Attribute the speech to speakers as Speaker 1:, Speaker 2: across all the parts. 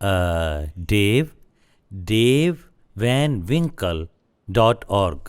Speaker 1: dave@vanwinkle.org।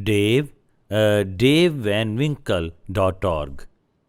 Speaker 1: dave@vanwinkle.org।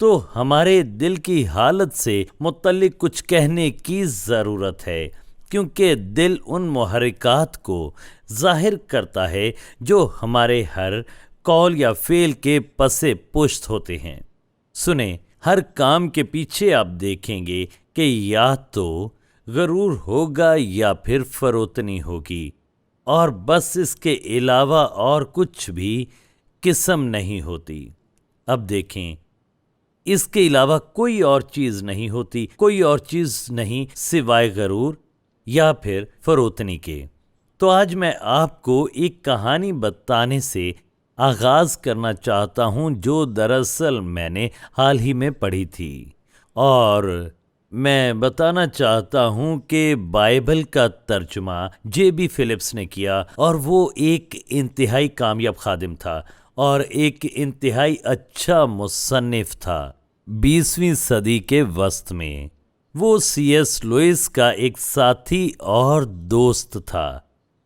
Speaker 1: تو ہمارے دل کی حالت سے متعلق کچھ کہنے کی ضرورت ہے، کیونکہ دل ان محرکات کو ظاہر کرتا ہے جو ہمارے ہر قول یا فعل کے پس پشت ہوتے ہیں۔ سنیں، ہر کام کے پیچھے آپ دیکھیں گے کہ یا تو غرور ہوگا یا پھر فروتنی ہوگی، اور بس اس کے علاوہ اور کچھ بھی قسم نہیں ہوتی۔ اب دیکھیں، اس کے علاوہ کوئی اور چیز نہیں ہوتی، کوئی اور چیز نہیں سوائے غرور یا پھر فروتنی کے۔ تو آج میں آپ کو ایک کہانی بتانے سے آغاز کرنا چاہتا ہوں جو دراصل میں نے حال ہی میں پڑھی تھی، اور میں بتانا چاہتا ہوں کہ بائبل کا ترجمہ جے بی فلپس نے کیا، اور وہ ایک انتہائی کامیاب خادم تھا اور ایک انتہائی اچھا مصنف تھا۔ 20ویں صدی کے وسط میں وہ سی ایس لوئس کا ایک ساتھی اور دوست تھا،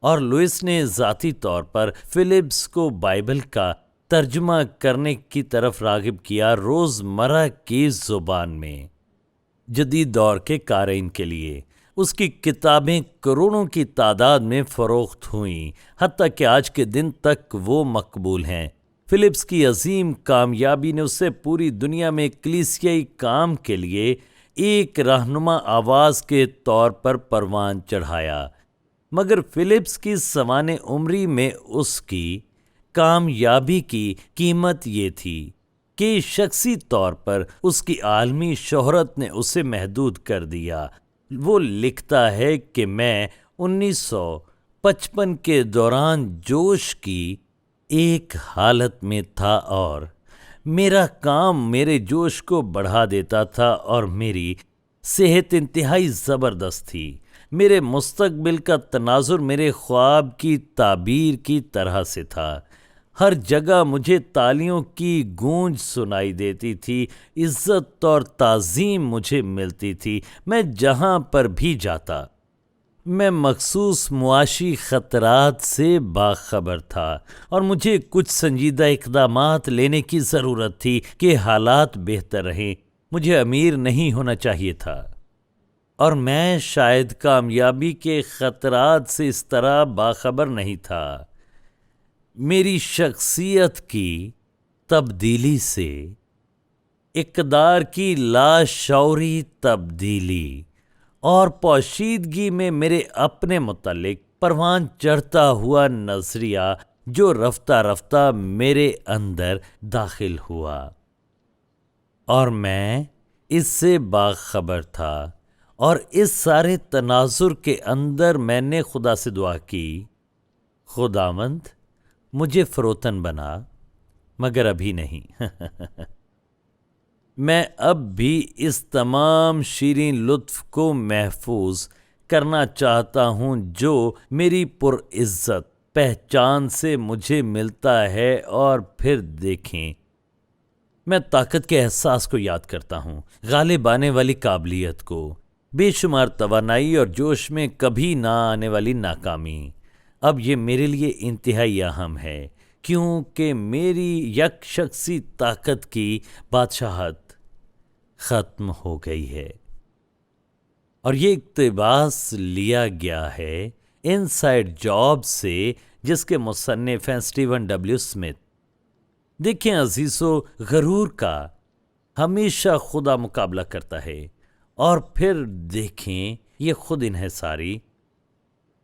Speaker 1: اور لوئس نے ذاتی طور پر فلپس کو بائبل کا ترجمہ کرنے کی طرف راغب کیا، روزمرہ کی زبان میں، جدید دور کے قارئین کے لیے۔ اس کی کتابیں کروڑوں کی تعداد میں فروخت ہوئیں، حتیٰ کہ آج کے دن تک وہ مقبول ہیں۔ فلپس کی عظیم کامیابی نے اسے پوری دنیا میں کلیسیائی کام کے لیے ایک رہنما آواز کے طور پر پروان چڑھایا، مگر فلپس کی سوانح عمری میں اس کی کامیابی کی قیمت یہ تھی کہ شخصی طور پر اس کی عالمی شہرت نے اسے محدود کر دیا۔ وہ لکھتا ہے کہ میں 1955 کے دوران جوش کی ایک حالت میں تھا، اور میرا کام میرے جوش کو بڑھا دیتا تھا، اور میری صحت انتہائی زبردست تھی۔ میرے مستقبل کا تناظر میرے خواب کی تعبیر کی طرح سے تھا۔ ہر جگہ مجھے تالیوں کی گونج سنائی دیتی تھی، عزت اور تعظیم مجھے ملتی تھی۔ میں جہاں پر بھی جاتا، میں مخصوص معاشی خطرات سے باخبر تھا، اور مجھے کچھ سنجیدہ اقدامات لینے کی ضرورت تھی کہ حالات بہتر رہیں۔ مجھے امیر نہیں ہونا چاہیے تھا، اور میں شاید کامیابی کے خطرات سے اس طرح باخبر نہیں تھا۔ میری شخصیت کی تبدیلی سے اقدار کی لاشعوری تبدیلی اور پوشیدگی میں میرے اپنے متعلق پروان چڑھتا ہوا نظریہ جو رفتہ رفتہ میرے اندر داخل ہوا، اور میں اس سے باخبر تھا، اور اس سارے تناظر کے اندر میں نے خدا سے دعا کی، خداوند مجھے فروتن بنا، مگر ابھی نہیں۔ میں اب بھی اس تمام شیریں لطف کو محفوظ کرنا چاہتا ہوں جو میری پرعزت پہچان سے مجھے ملتا ہے، اور پھر دیکھیں، میں طاقت کے احساس کو یاد کرتا ہوں، غالب آنے والی قابلیت کو، بے شمار توانائی اور جوش میں کبھی نہ آنے والی ناکامی۔ اب یہ میرے لیے انتہائی اہم ہے، کیونکہ میری یک شخصی طاقت کی بادشاہت ختم ہو گئی ہے، اور یہ اقتباس لیا گیا ہے انسائیڈ جاب سے، جس کے مصنف ہیں اسٹیون ڈبلیو اسمتھ۔ دیکھیں عزیزو، غرور کا ہمیشہ خدا مقابلہ کرتا ہے، اور پھر دیکھیں یہ خود انحصاری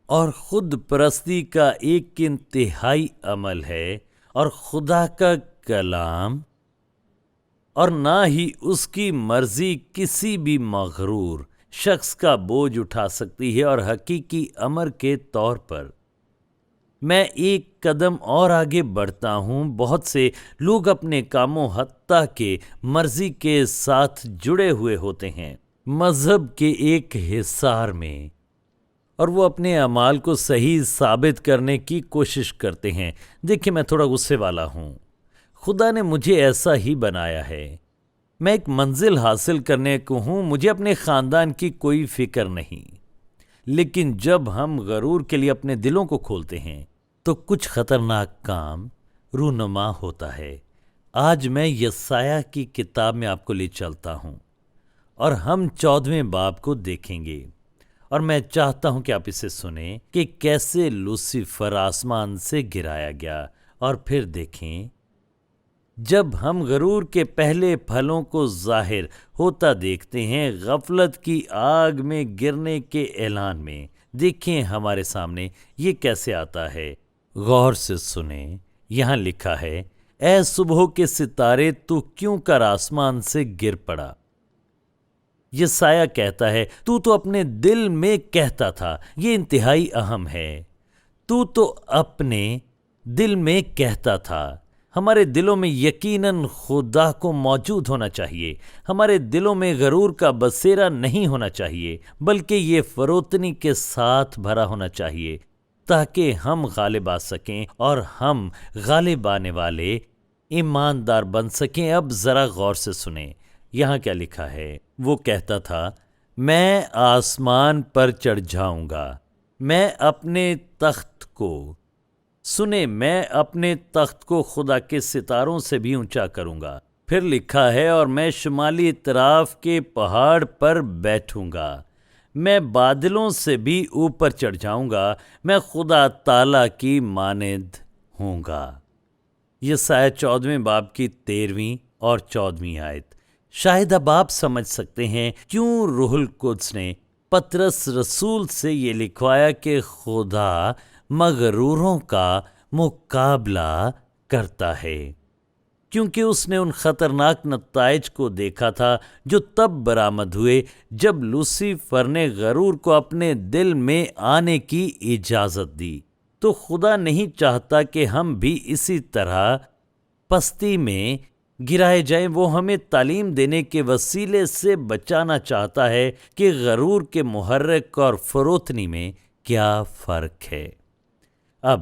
Speaker 1: اور خود پرستی کا ایک انتہائی عمل ہے، اور خدا کا کلام اور نہ ہی اس کی مرضی کسی بھی مغرور شخص کا بوجھ اٹھا سکتی ہے، اور حقیقی امر کے طور پر میں ایک قدم اور آگے بڑھتا ہوں۔ بہت سے لوگ اپنے کاموں حتیٰ کہ مرضی کے ساتھ جڑے ہوئے ہوتے ہیں مذہب کے ایک حصار میں، اور وہ اپنے اعمال کو صحیح ثابت کرنے کی کوشش کرتے ہیں۔ دیکھیں، میں تھوڑا غصے والا ہوں، خدا نے مجھے ایسا ہی بنایا ہے، میں ایک منزل حاصل کرنے کو ہوں، مجھے اپنے خاندان کی کوئی فکر نہیں۔ لیکن جب ہم غرور کے لیے اپنے دلوں کو کھولتے ہیں تو کچھ خطرناک کام رونما ہوتا ہے۔ آج میں یسایہ کی کتاب میں آپ کو لے چلتا ہوں اور ہم 14ویں باب کو دیکھیں گے، اور میں چاہتا ہوں کہ آپ اسے سنیں کہ کیسے لوسیفر آسمان سے گرایا گیا، اور پھر دیکھیں جب ہم غرور کے پہلے پھلوں کو ظاہر ہوتا دیکھتے ہیں غفلت کی آگ میں گرنے کے اعلان میں، دیکھیں ہمارے سامنے یہ کیسے آتا ہے۔ غور سے سنیں، یہاں لکھا ہے، اے صبح کے ستارے تو کیوں کر آسمان سے گر پڑا۔ یسایہ کہتا ہے تو اپنے دل میں کہتا تھا، یہ انتہائی اہم ہے، تو اپنے دل میں کہتا تھا۔ ہمارے دلوں میں یقیناً خدا کو موجود ہونا چاہیے، ہمارے دلوں میں غرور کا بسیرا نہیں ہونا چاہیے، بلکہ یہ فروتنی کے ساتھ بھرا ہونا چاہیے تاکہ ہم غالب آ سکیں اور ہم غالب آنے والے ایماندار بن سکیں۔ اب ذرا غور سے سنیں، یہاں کیا لکھا ہے۔ وہ کہتا تھا، میں آسمان پر چڑھ جاؤں گا، میں اپنے تخت کو میں اپنے تخت کو خدا کے ستاروں سے بھی اونچا کروں گا۔ پھر لکھا ہے، اور میں شمالی اطراف کے پہاڑ پر بیٹھوں گا، میں بادلوں سے بھی اوپر چڑھ جاؤں گا، میں خدا تعالیٰ کی مانند ہوں گا۔ یسایہ 14ویں باب کی 13ویں اور 14ویں آیت۔ شاید اب آپ سمجھ سکتے ہیں کیوں روح القدس نے پطرس رسول سے یہ لکھوایا کہ خدا مغروروں کا مقابلہ کرتا ہے، کیونکہ اس نے ان خطرناک نتائج کو دیکھا تھا جو تب برآمد ہوئے جب لوسیفر نے غرور کو اپنے دل میں آنے کی اجازت دی۔ تو خدا نہیں چاہتا کہ ہم بھی اسی طرح پستی میں گرائے جائیں۔ وہ ہمیں تعلیم دینے کے وسیلے سے بچانا چاہتا ہے کہ غرور کے محرک اور فروتنی میں کیا فرق ہے۔ اب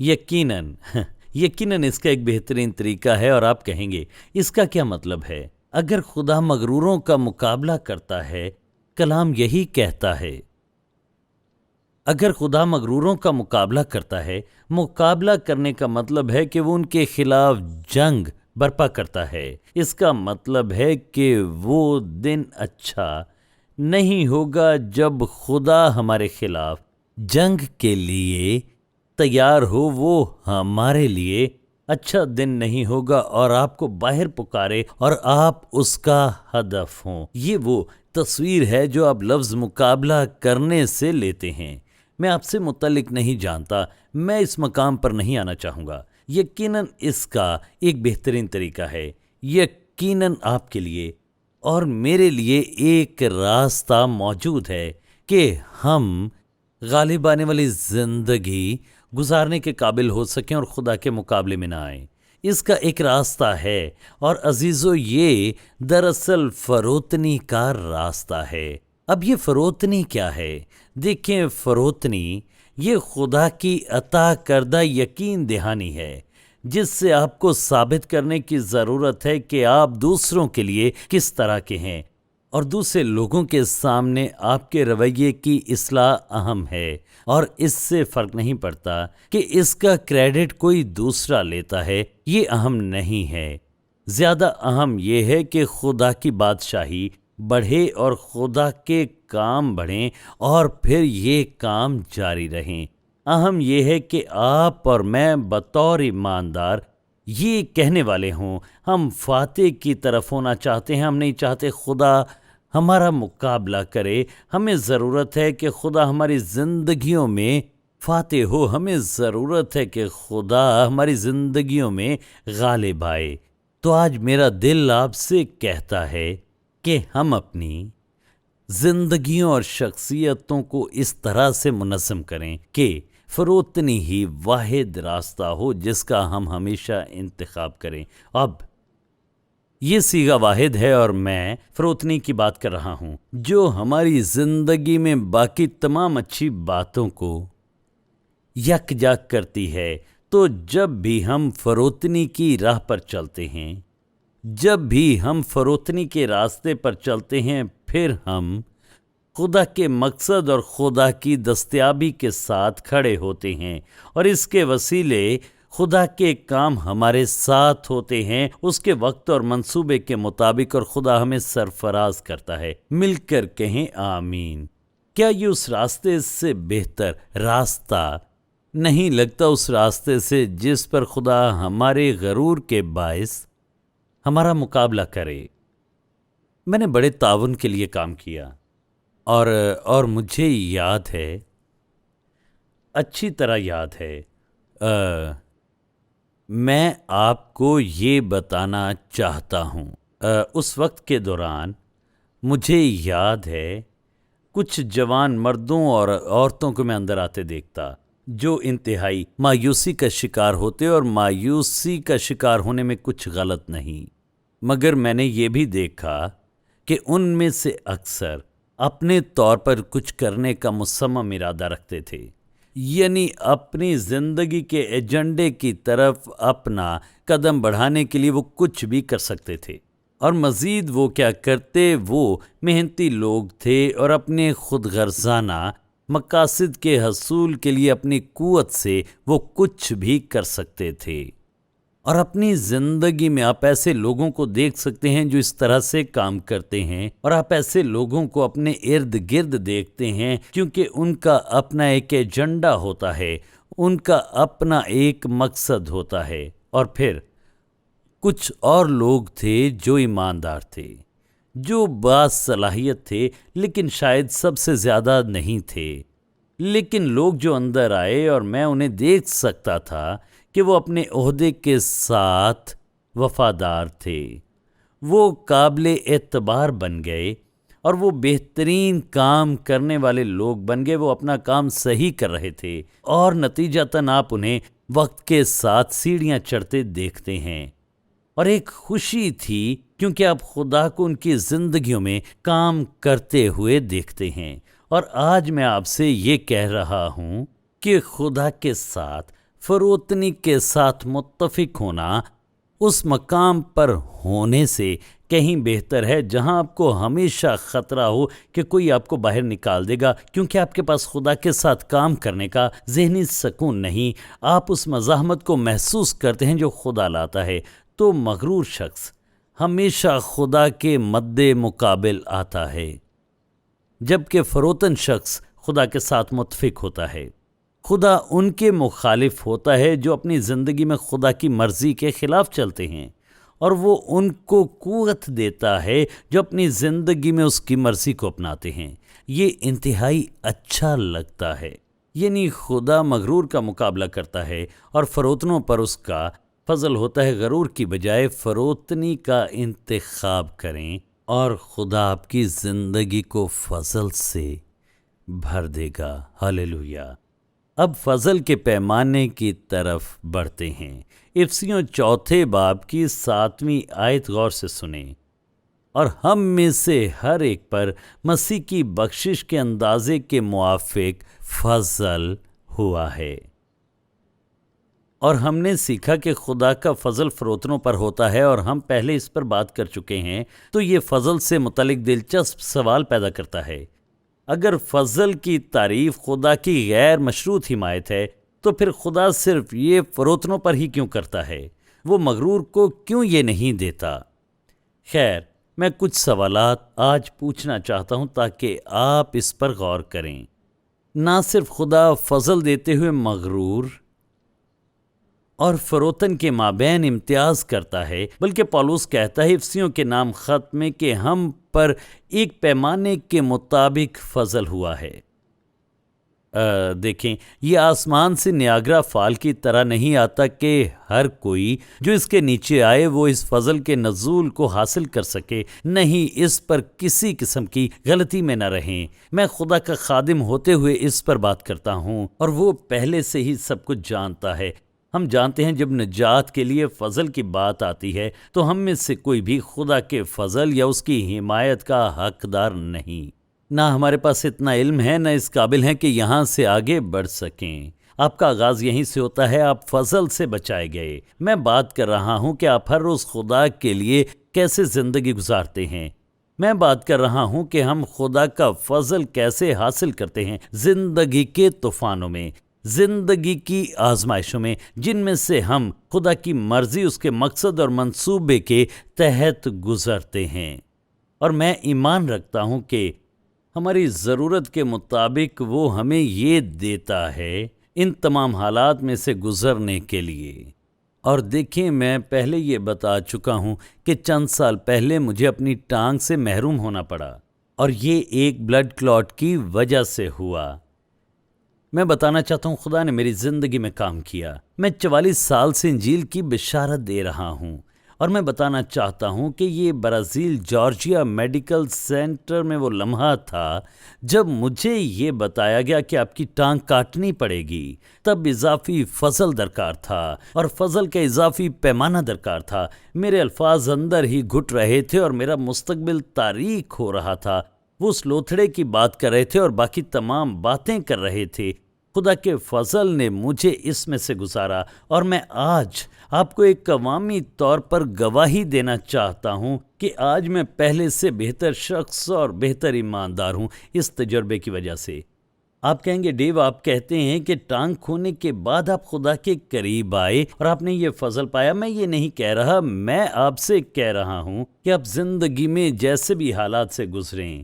Speaker 1: یقیناً اس کا ایک بہترین طریقہ ہے، اور آپ کہیں گے اس کا کیا مطلب ہے؟ اگر خدا مغروروں کا مقابلہ کرتا ہے، کلام یہی کہتا ہے، اگر خدا مغروروں کا مقابلہ کرتا ہے، مقابلہ کرنے کا مطلب ہے کہ وہ ان کے خلاف جنگ برپا کرتا ہے۔ اس کا مطلب ہے کہ وہ دن اچھا نہیں ہوگا جب خدا ہمارے خلاف جنگ کے لیے تیار ہو، وہ ہمارے لیے اچھا دن نہیں ہوگا اور آپ کو باہر پکارے اور آپ اس کا ہدف ہوں۔ یہ وہ تصویر ہے جو آپ لفظ مقابلہ کرنے سے لیتے ہیں۔ میں آپ سے متعلق نہیں جانتا، میں اس مقام پر نہیں آنا چاہوں گا۔ یقیناً اس کا ایک بہترین طریقہ ہے، یقیناً آپ کے لیے اور میرے لیے ایک راستہ موجود ہے کہ ہم غالب آنے والی زندگی گزارنے کے قابل ہو سکیں اور خدا کے مقابلے میں نہ آئیں۔ اس کا ایک راستہ ہے، اور عزیزو یہ دراصل فروتنی کا راستہ ہے۔ اب یہ فروتنی کیا ہے؟ دیکھیں، فروتنی یہ خدا کی عطا کردہ یقین دہانی ہے جس سے آپ کو ثابت کرنے کی ضرورت ہے کہ آپ دوسروں کے لیے کس طرح کے ہیں، اور دوسرے لوگوں کے سامنے آپ کے رویے کی اصلاح اہم ہے، اور اس سے فرق نہیں پڑتا کہ اس کا کریڈٹ کوئی دوسرا لیتا ہے، یہ اہم نہیں ہے۔ زیادہ اہم یہ ہے کہ خدا کی بادشاہی بڑھے اور خدا کے کام بڑھیں اور پھر یہ کام جاری رہیں۔ اہم یہ ہے کہ آپ اور میں بطور ایماندار یہ کہنے والے ہوں، ہم فاتح کی طرف ہونا چاہتے ہیں، ہم نہیں چاہتے خدا ہمارا مقابلہ کرے۔ ہمیں ضرورت ہے کہ خدا ہماری زندگیوں میں فاتح ہو، ہمیں ضرورت ہے کہ خدا ہماری زندگیوں میں غالب آئے۔ تو آج میرا دل آپ سے کہتا ہے کہ ہم اپنی زندگیوں اور شخصیتوں کو اس طرح سے منظم کریں کہ فروتنی ہی واحد راستہ ہو جس کا ہم ہمیشہ انتخاب کریں۔ اب یہ صیغہ واحد ہے، اور میں فروتنی کی بات کر رہا ہوں جو ہماری زندگی میں باقی تمام اچھی باتوں کو یکجا کرتی ہے۔ تو جب بھی ہم فروتنی کی راہ پر چلتے ہیں، جب بھی ہم فروتنی کے راستے پر چلتے ہیں، پھر ہم خدا کے مقصد اور خدا کی دستیابی کے ساتھ کھڑے ہوتے ہیں، اور اس کے وسیلے خدا کے کام ہمارے ساتھ ہوتے ہیں اس کے وقت اور منصوبے کے مطابق، اور خدا ہمیں سرفراز کرتا ہے۔ مل کر کہیں آمین۔ کیا یہ اس راستے سے بہتر راستہ نہیں لگتا، اس راستے سے جس پر خدا ہمارے غرور کے باعث ہمارا مقابلہ کرے؟ میں نے بڑے تعاون کے لیے کام کیا اور مجھے یاد ہے، اچھی طرح یاد ہے، میں آپ کو یہ بتانا چاہتا ہوں، اس وقت کے دوران مجھے یاد ہے کچھ جوان مردوں اور عورتوں کو میں اندر آتے دیکھتا جو انتہائی مایوسی کا شکار ہوتے، اور مایوسی کا شکار ہونے میں کچھ غلط نہیں، مگر میں نے یہ بھی دیکھا کہ ان میں سے اکثر اپنے طور پر کچھ کرنے کا مصمم ارادہ رکھتے تھے، یعنی اپنی زندگی کے ایجنڈے کی طرف اپنا قدم بڑھانے کے لیے وہ کچھ بھی کر سکتے تھے، اور مزید وہ کیا کرتے، وہ محنتی لوگ تھے اور اپنے خود غرضانہ مقاصد کے حصول کے لیے اپنی قوت سے وہ کچھ بھی کر سکتے تھے۔ اور اپنی زندگی میں آپ ایسے لوگوں کو دیکھ سکتے ہیں جو اس طرح سے کام کرتے ہیں، اور آپ ایسے لوگوں کو اپنے ارد گرد دیکھتے ہیں، کیونکہ ان کا اپنا ایک ایجنڈا ہوتا ہے، ان کا اپنا ایک مقصد ہوتا ہے۔ اور پھر کچھ اور لوگ تھے جو ایماندار تھے، جو باصلاحیت تھے، لیکن شاید سب سے زیادہ نہیں تھے، لیکن لوگ جو اندر آئے اور میں انہیں دیکھ سکتا تھا کہ وہ اپنے عہدے کے ساتھ وفادار تھے، وہ قابل اعتبار بن گئے اور وہ بہترین کام کرنے والے لوگ بن گئے، وہ اپنا کام صحیح کر رہے تھے، اور نتیجتاً آپ انہیں وقت کے ساتھ سیڑھیاں چڑھتے دیکھتے ہیں، اور ایک خوشی تھی کیونکہ آپ خدا کو ان کی زندگیوں میں کام کرتے ہوئے دیکھتے ہیں۔ اور آج میں آپ سے یہ کہہ رہا ہوں کہ خدا کے ساتھ فروتنی کے ساتھ متفق ہونا اس مقام پر ہونے سے کہیں بہتر ہے جہاں آپ کو ہمیشہ خطرہ ہو کہ کوئی آپ کو باہر نکال دے گا، کیونکہ آپ کے پاس خدا کے ساتھ کام کرنے کا ذہنی سکون نہیں، آپ اس مزاحمت کو محسوس کرتے ہیں جو خدا لاتا ہے۔ تو مغرور شخص ہمیشہ خدا کے مد مقابل آتا ہے، جبکہ فروتن شخص خدا کے ساتھ متفق ہوتا ہے۔ خدا ان کے مخالف ہوتا ہے جو اپنی زندگی میں خدا کی مرضی کے خلاف چلتے ہیں، اور وہ ان کو قوت دیتا ہے جو اپنی زندگی میں اس کی مرضی کو اپناتے ہیں۔ یہ انتہائی اچھا لگتا ہے، یعنی خدا مغرور کا مقابلہ کرتا ہے اور فروتنوں پر اس کا فضل ہوتا ہے۔ غرور کی بجائے فروتنی کا انتخاب کریں اور خدا آپ کی زندگی کو فضل سے بھر دے گا۔ ہاللیلویا۔ اب فضل کے پیمانے کی طرف بڑھتے ہیں۔ افسیوں 4 باب کی 7ویں آیت غور سے سنیں۔ اور ہم میں سے ہر ایک پر مسیح کی بخشش کے اندازے کے موافق فضل ہوا ہے۔ اور ہم نے سیکھا کہ خدا کا فضل فروتنوں پر ہوتا ہے، اور ہم پہلے اس پر بات کر چکے ہیں۔ تو یہ فضل سے متعلق دلچسپ سوال پیدا کرتا ہے۔ اگر فضل کی تعریف خدا کی غیر مشروط حمایت ہے تو پھر خدا صرف یہ فروتنوں پر ہی کیوں کرتا ہے؟ وہ مغرور کو کیوں یہ نہیں دیتا؟ خیر، میں کچھ سوالات آج پوچھنا چاہتا ہوں تاکہ آپ اس پر غور کریں۔ نہ صرف خدا فضل دیتے ہوئے مغرور اور فروتن کے مابین امتیاز کرتا ہے، بلکہ پولس کہتا ہے افسیوں کے نام خط میں کہ ہم پر ایک پیمانے کے مطابق فضل ہوا ہے۔ دیکھیں، یہ آسمان سے نیاگرا فال کی طرح نہیں آتا کہ ہر کوئی جو اس کے نیچے آئے وہ اس فضل کے نزول کو حاصل کر سکے۔ نہیں، اس پر کسی قسم کی غلطی میں نہ رہیں۔ میں خدا کا خادم ہوتے ہوئے اس پر بات کرتا ہوں، اور وہ پہلے سے ہی سب کچھ جانتا ہے۔ ہم جانتے ہیں جب نجات کے لیے فضل کی بات آتی ہے تو ہم میں سے کوئی بھی خدا کے فضل یا اس کی حمایت کا حقدار نہیں۔ نہ ہمارے پاس اتنا علم ہے، نہ اس قابل ہیں کہ یہاں سے آگے بڑھ سکیں۔ آپ کا آغاز یہیں سے ہوتا ہے، آپ فضل سے بچائے گئے۔ میں بات کر رہا ہوں کہ آپ ہر روز خدا کے لیے کیسے زندگی گزارتے ہیں۔ میں بات کر رہا ہوں کہ ہم خدا کا فضل کیسے حاصل کرتے ہیں زندگی کے طوفانوں میں۔ زندگی کی آزمائشوں میں جن میں سے ہم خدا کی مرضی، اس کے مقصد اور منصوبے کے تحت گزرتے ہیں، اور میں ایمان رکھتا ہوں کہ ہماری ضرورت کے مطابق وہ ہمیں یہ دیتا ہے ان تمام حالات میں سے گزرنے کے لیے۔ اور دیکھیں، میں پہلے یہ بتا چکا ہوں کہ چند سال پہلے مجھے اپنی ٹانگ سے محروم ہونا پڑا، اور یہ ایک بلڈ کلاٹ کی وجہ سے ہوا۔ میں بتانا چاہتا ہوں خدا نے میری زندگی میں کام کیا۔ میں 44 سال سے انجیل کی بشارت دے رہا ہوں، اور میں بتانا چاہتا ہوں کہ یہ برازیل جارجیا میڈیکل سینٹر میں وہ لمحہ تھا جب مجھے یہ بتایا گیا کہ آپ کی ٹانگ کاٹنی پڑے گی۔ تب اضافی فضل درکار تھا، اور فضل کا اضافی پیمانہ درکار تھا۔ میرے الفاظ اندر ہی گھٹ رہے تھے اور میرا مستقبل تاریک ہو رہا تھا۔ وہ اس لوتھڑے کی بات کر رہے تھے اور باقی تمام باتیں کر رہے تھے۔ خدا کے فضل نے مجھے اس میں سے گزارا، اور میں آج آپ کو ایک عوامی طور پر گواہی دینا چاہتا ہوں کہ آج میں پہلے سے بہتر شخص اور بہتر ایماندار ہوں اس تجربے کی وجہ سے۔ آپ کہیں گے ڈیو، آپ کہتے ہیں کہ ٹانگ کھونے کے بعد آپ خدا کے قریب آئے اور آپ نے یہ فضل پایا۔ میں یہ نہیں کہہ رہا، میں آپ سے کہہ رہا ہوں کہ آپ زندگی میں جیسے بھی حالات سے گزریں،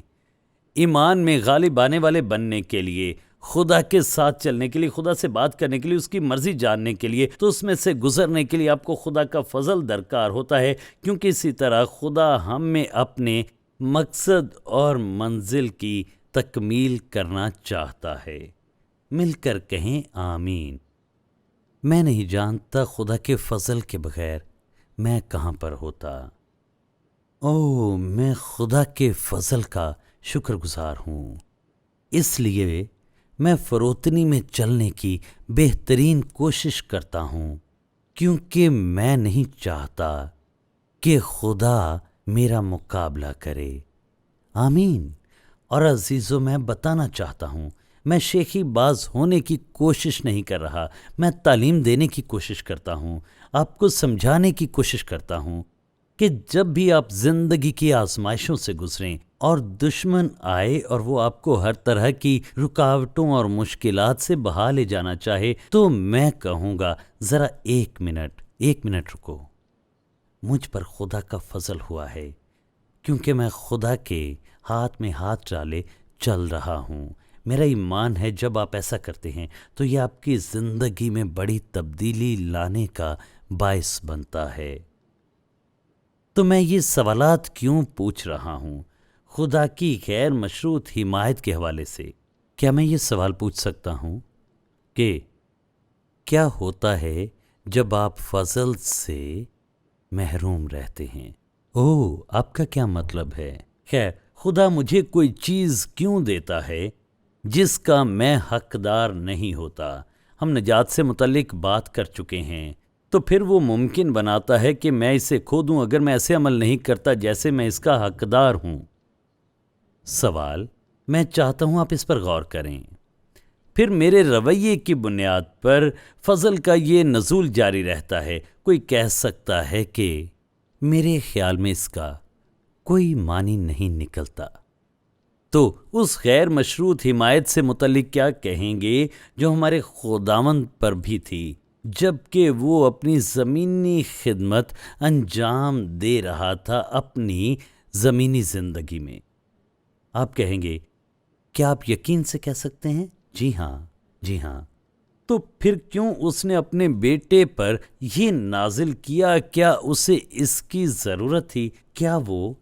Speaker 1: ایمان میں غالب آنے والے بننے کے لیے، خدا کے ساتھ چلنے کے لیے، خدا سے بات کرنے کے لیے، اس کی مرضی جاننے کے لیے، تو اس میں سے گزرنے کے لیے آپ کو خدا کا فضل درکار ہوتا ہے، کیونکہ اسی طرح خدا ہم میں اپنے مقصد اور منزل کی تکمیل کرنا چاہتا ہے۔ مل کر کہیں آمین۔ میں نہیں جانتا خدا کے فضل کے بغیر میں کہاں پر ہوتا۔ میں خدا کے فضل کا شکر گزار ہوں۔ اس لیے میں فروتنی میں چلنے کی بہترین کوشش کرتا ہوں، کیونکہ میں نہیں چاہتا کہ خدا میرا مقابلہ کرے۔ آمین۔ اور عزیزو، میں بتانا چاہتا ہوں، میں شیخی باز ہونے کی کوشش نہیں کر رہا، میں تعلیم دینے کی کوشش کرتا ہوں، آپ کو سمجھانے کی کوشش کرتا ہوں کہ جب بھی آپ زندگی کی آزمائشوں سے گزریں اور دشمن آئے اور وہ آپ کو ہر طرح کی رکاوٹوں اور مشکلات سے بہا لے جانا چاہے، تو میں کہوں گا ذرا ایک منٹ رکو۔ مجھ پر خدا کا فضل ہوا ہے، کیونکہ میں خدا کے ہاتھ میں ہاتھ ڈالے چل رہا ہوں۔ میرا ایمان ہے جب آپ ایسا کرتے ہیں تو یہ آپ کی زندگی میں بڑی تبدیلی لانے کا باعث بنتا ہے۔ تو میں یہ سوالات کیوں پوچھ رہا ہوں؟ خدا کی غیر مشروط حمایت کے حوالے سے کیا میں یہ سوال پوچھ سکتا ہوں کہ کیا ہوتا ہے جب آپ فضل سے محروم رہتے ہیں؟ آپ کا کیا مطلب ہے؟ خیر، خدا مجھے کوئی چیز کیوں دیتا ہے جس کا میں حقدار نہیں ہوتا؟ ہم نجات سے متعلق بات کر چکے ہیں، تو پھر وہ ممکن بناتا ہے کہ میں اسے کھو دوں اگر میں ایسے عمل نہیں کرتا جیسے میں اس کا حقدار ہوں۔ سوال، میں چاہتا ہوں آپ اس پر غور کریں۔ پھر میرے رویے کی بنیاد پر فضل کا یہ نزول جاری رہتا ہے۔ کوئی کہہ سکتا ہے کہ میرے خیال میں اس کا کوئی معنی نہیں نکلتا، تو اس غیر مشروط حمایت سے متعلق کیا کہیں گے جو ہمارے خداوند پر بھی تھی جبکہ وہ اپنی زمینی خدمت انجام دے رہا تھا اپنی زمینی زندگی میں؟ آپ کہیں گے، کیا آپ یقین سے کہہ سکتے ہیں؟ جی ہاں۔ تو پھر کیوں اس نے اپنے بیٹے پر یہ نازل کیا؟ کیا اسے اس کی ضرورت تھی؟ کیا وہ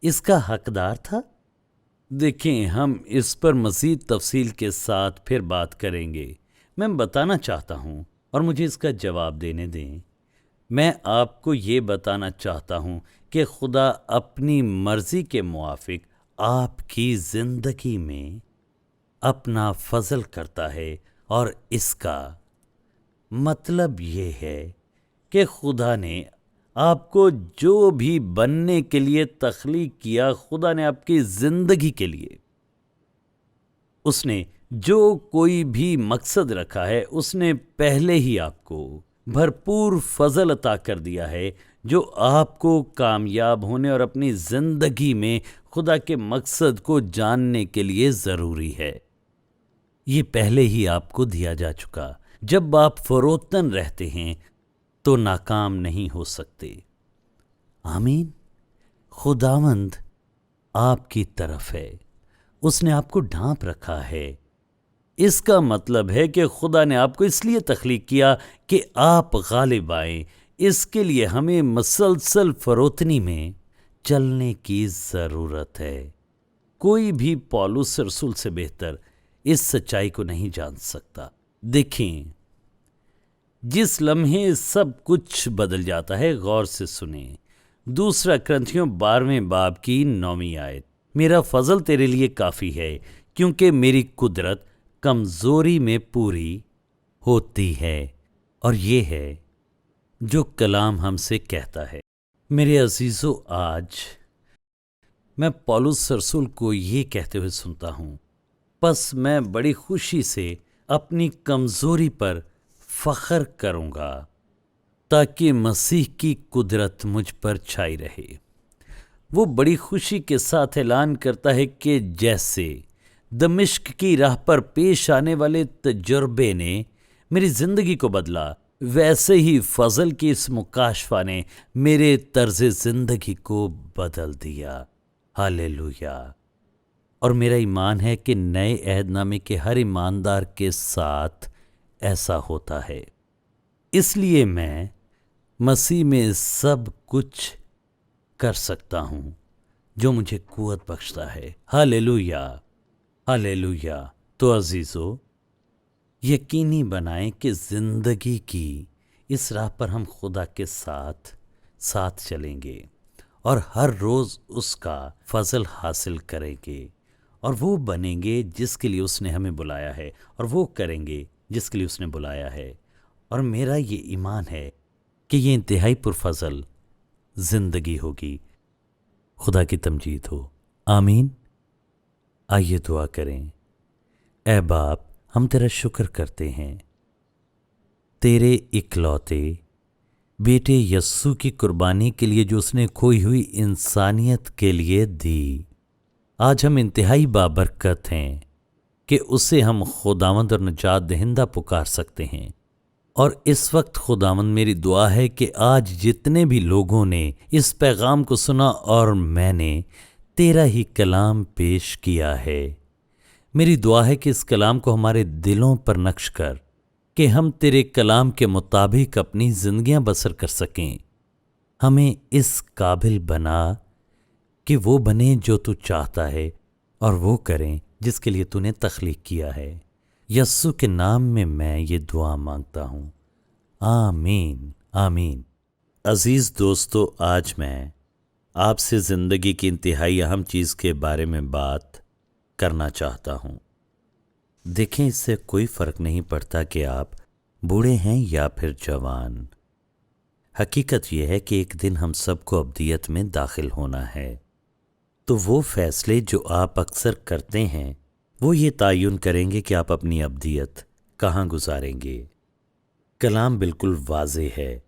Speaker 1: اس کا حقدار تھا؟ دیکھیں، ہم اس پر مزید تفصیل کے ساتھ پھر بات کریں گے۔ میں بتانا چاہتا ہوں اور مجھے اس کا جواب دینے دیں۔ میں آپ کو یہ بتانا چاہتا ہوں کہ خدا اپنی مرضی کے موافق آپ کی زندگی میں اپنا فضل کرتا ہے، اور اس کا مطلب یہ ہے کہ خدا نے آپ کو جو بھی بننے کے لیے تخلیق کیا، خدا نے آپ کی زندگی کے لیے اس نے جو کوئی بھی مقصد رکھا ہے، اس نے پہلے ہی آپ کو بھرپور فضل عطا کر دیا ہے، جو آپ کو کامیاب ہونے اور اپنی زندگی میں خدا کے مقصد کو جاننے کے لیے ضروری ہے۔ یہ پہلے ہی آپ کو دیا جا چکا۔ جب آپ فروتن رہتے ہیں تو ناکام نہیں ہو سکتے۔ آمین۔ خداوند آپ کی طرف ہے، اس نے آپ کو ڈھانپ رکھا ہے۔ اس کا مطلب ہے کہ خدا نے آپ کو اس لیے تخلیق کیا کہ آپ غالب آئیں۔ اس کے لیے ہمیں مسلسل فروتنی میں چلنے کی ضرورت ہے۔ کوئی بھی پولس رسول سے بہتر اس سچائی کو نہیں جان سکتا۔ دیکھیں، جس لمحے سب کچھ بدل جاتا ہے، غور سے سنیں۔ 2 کرنتھیوں 12 باب کی 9 آیت، میرا فضل تیرے لیے کافی ہے کیونکہ میری قدرت کمزوری میں پوری ہوتی ہے۔ اور یہ ہے جو کلام ہم سے کہتا ہے۔ میرے عزیزو، آج میں پولس رسول کو یہ کہتے ہوئے سنتا ہوں، پس میں بڑی خوشی سے اپنی کمزوری پر فخر کروں گا تاکہ مسیح کی قدرت مجھ پر چھائی رہے۔ وہ بڑی خوشی کے ساتھ اعلان کرتا ہے کہ جیسے دمشق کی راہ پر پیش آنے والے تجربے نے میری زندگی کو بدلا، ویسے ہی فضل کی اس مکاشفہ نے میرے طرز زندگی کو بدل دیا۔ ہاللیلویا۔ اور میرا ایمان ہے کہ نئے عہد نامے کے ہر ایماندار کے ساتھ ایسا ہوتا ہے۔ اس لیے میں مسیح میں سب کچھ کر سکتا ہوں جو مجھے قوت بخشتا ہے۔ ہاللیلویا، ہاللیلویا۔ تو عزیزو، یقینی بنائیں کہ زندگی کی اس راہ پر ہم خدا کے ساتھ چلیں گے اور ہر روز اس کا فضل حاصل کریں گے، اور وہ بنیں گے جس کے لیے اس نے ہمیں بلایا ہے، اور وہ کریں گے جس کے لیے اس نے بلایا ہے۔ اور میرا یہ ایمان ہے کہ یہ انتہائی پرفضل زندگی ہوگی۔ خدا کی تمجید ہو، آمین۔ آئیے دعا کریں۔ اے باپ، ہم تیرا شکر کرتے ہیں تیرے اکلوتے بیٹے یسوع کی قربانی کے لیے جو اس نے کھوئی ہوئی انسانیت کے لیے دی۔ آج ہم انتہائی بابرکت ہیں کہ اسے ہم خداوند اور نجات دہندہ پکار سکتے ہیں۔ اور اس وقت خداوند، میری دعا ہے کہ آج جتنے بھی لوگوں نے اس پیغام کو سنا اور میں نے تیرا ہی کلام پیش کیا ہے، میری دعا ہے کہ اس کلام کو ہمارے دلوں پر نقش کر کہ ہم تیرے کلام کے مطابق اپنی زندگیاں بسر کر سکیں۔ ہمیں اس قابل بنا کہ وہ بنیں جو تو چاہتا ہے، اور وہ کریں جس کے لیے تو نے تخلیق کیا ہے۔ یسوع کے نام میں میں یہ دعا مانگتا ہوں، آمین، آمین۔ عزیز دوستو، آج میں آپ سے زندگی کی انتہائی اہم چیز کے بارے میں بات کرنا چاہتا ہوں۔ دیکھیں، اس سے کوئی فرق نہیں پڑتا کہ آپ بوڑھے ہیں یا پھر جوان۔ حقیقت یہ ہے کہ ایک دن ہم سب کو ابدیت میں داخل ہونا ہے۔ تو وہ فیصلے جو آپ اکثر کرتے ہیں وہ یہ تعین کریں گے کہ آپ اپنی ابدیت کہاں گزاریں گے۔ کلام بالکل واضح ہے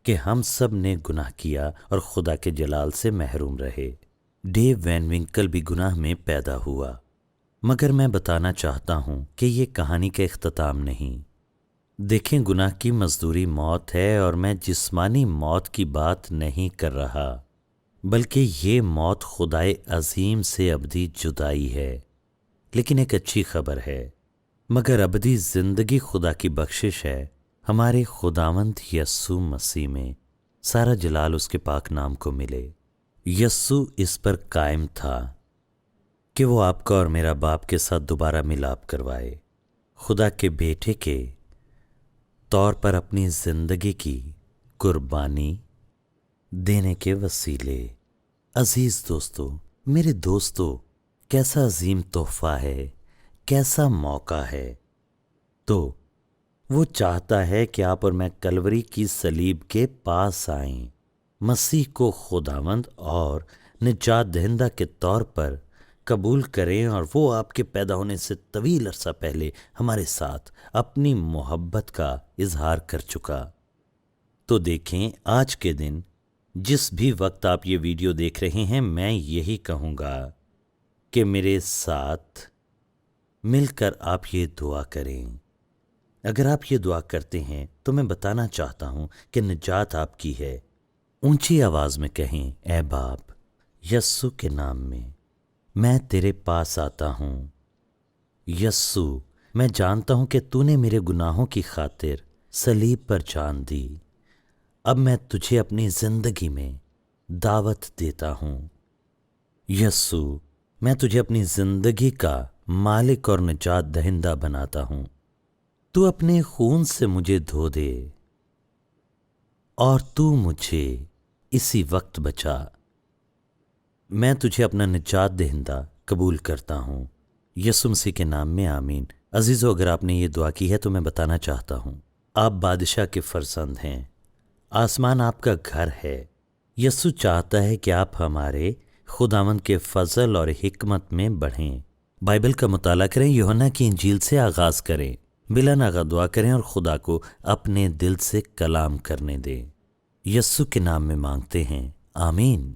Speaker 1: کہ ہم سب نے گناہ کیا اور خدا کے جلال سے محروم رہے۔ ڈیو وین ونکل بھی گناہ میں پیدا ہوا، مگر میں بتانا چاہتا ہوں کہ یہ کہانی کا اختتام نہیں۔ دیکھیں، گناہ کی مزدوری موت ہے، اور میں جسمانی موت کی بات نہیں کر رہا، بلکہ یہ موت خدائے عظیم سے ابدی جدائی ہے۔ لیکن ایک اچھی خبر ہے، مگر ابدی زندگی خدا کی بخشش ہے ہمارے خداوند یسوع مسیح میں۔ سارا جلال اس کے پاک نام کو ملے۔ یسوع اس پر قائم تھا کہ وہ آپ کا اور میرا باپ کے ساتھ دوبارہ ملاپ کروائے، خدا کے بیٹے کے طور پر اپنی زندگی کی قربانی دینے کے وسیلے۔ عزیز دوستو، میرے دوستو، کیسا عظیم تحفہ ہے، کیسا موقع ہے۔ تو وہ چاہتا ہے کہ آپ اور میں کلوری کی صلیب کے پاس آئیں، مسیح کو خداوند اور نجات دہندہ کے طور پر قبول کریں، اور وہ آپ کے پیدا ہونے سے طویل عرصہ پہلے ہمارے ساتھ اپنی محبت کا اظہار کر چکا۔ تو دیکھیں، آج کے دن جس بھی وقت آپ یہ ویڈیو دیکھ رہے ہیں، میں یہی کہوں گا کہ میرے ساتھ مل کر آپ یہ دعا کریں۔ اگر آپ یہ دعا کرتے ہیں تو میں بتانا چاہتا ہوں کہ نجات آپ کی ہے۔ اونچی آواز میں کہیں، اے باپ، یسوع کے نام میں تیرے پاس آتا ہوں۔ یسوع، میں جانتا ہوں کہ تو نے میرے گناہوں کی خاطر صلیب پر جان دی۔ اب میں تجھے اپنی زندگی میں دعوت دیتا ہوں۔ یسوع، میں تجھے اپنی زندگی کا مالک اور نجات دہندہ بناتا ہوں۔ تو اپنے خون سے مجھے دھو دے اور تو مجھے اسی وقت بچا۔ میں تجھے اپنا نجات دہندہ قبول کرتا ہوں۔ یسوع مسیح کے نام میں آمین۔ عزیزو، اگر آپ نے یہ دعا کی ہے تو میں بتانا چاہتا ہوں، آپ بادشاہ کے فرزند ہیں۔ آسمان آپ کا گھر ہے۔ یسوع چاہتا ہے کہ آپ ہمارے خداوند کے فضل اور حکمت میں بڑھیں۔ بائبل کا مطالعہ کریں، یوحنا کی انجیل سے آغاز کریں، بلا ناغہ دعا کریں اور خدا کو اپنے دل سے کلام کرنے دیں۔ یسوع کے نام میں مانگتے ہیں، آمین۔